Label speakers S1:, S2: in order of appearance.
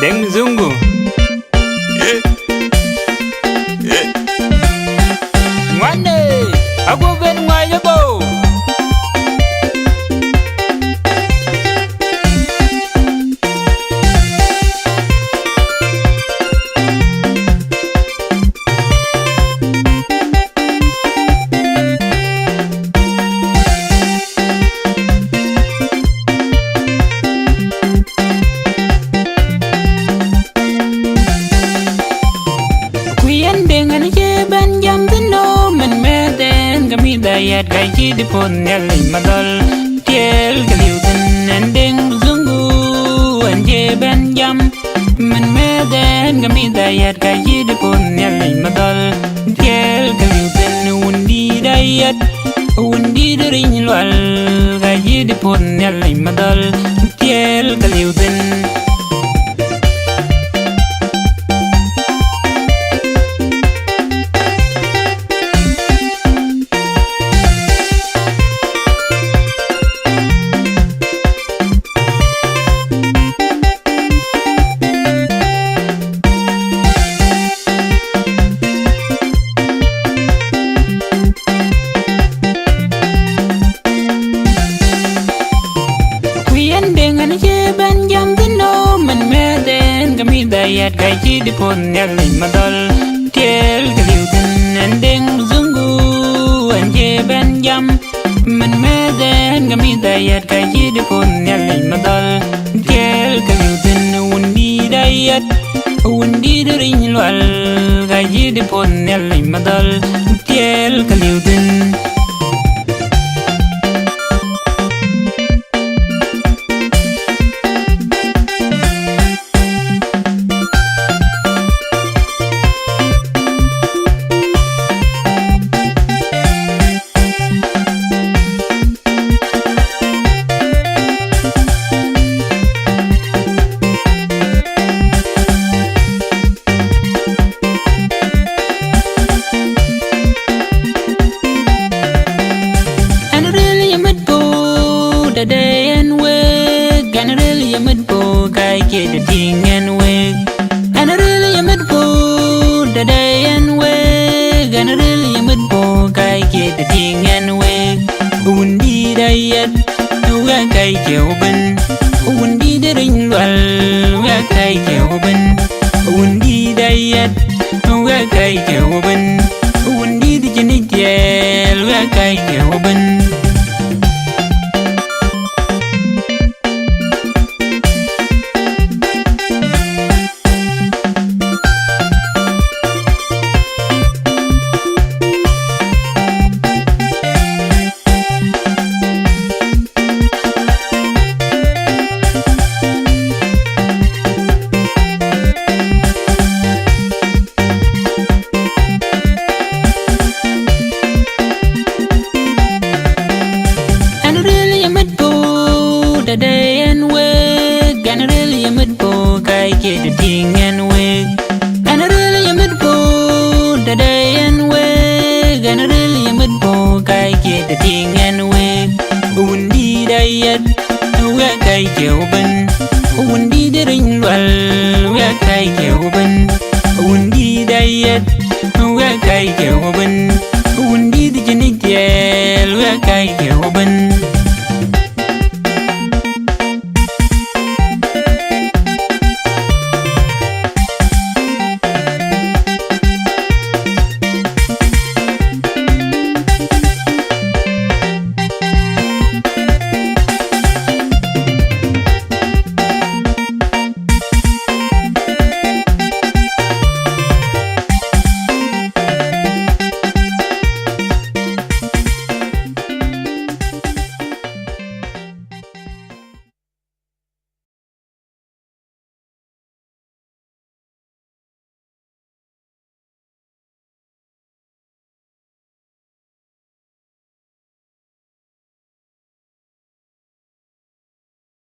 S1: Deng Mzungu. Ngwane, aku ben ngoài cho cô. Yat kai chi di pon yalli madal tiel kaliu tin ending zungu anje ben jam men meden gami da yat kai chi di pon yalli madal tiel kaliu tin undi dayat undi dering lwal kai chi di pon yalli madal tiel kaliu tin Yat kai chi di pon yalli madal tiel kaliu tin ending zungu anje ben jam men meden gami da yat kai chi di pon yalli madal tiel kaliu tin undi dayat undi dering lwal kai chi di pon yalli madal tiel kaliu tin day and wig and really a mid book I get the thing and wig and really a mid book the day and wig and really a mid book I get the thing and wig undi dayat wa kai keuben undi dering lwal wa kai keuben undi dayat wa kai keuben undi dijenitel wa kai keuben the day and wig and really a mid book I get the thing and wig and really a mid book the day and wig and really a mid book I get the thing and wig undi dayat wa kai keuben undi dering lwal wa kai keuben undi dayat wa kai keuben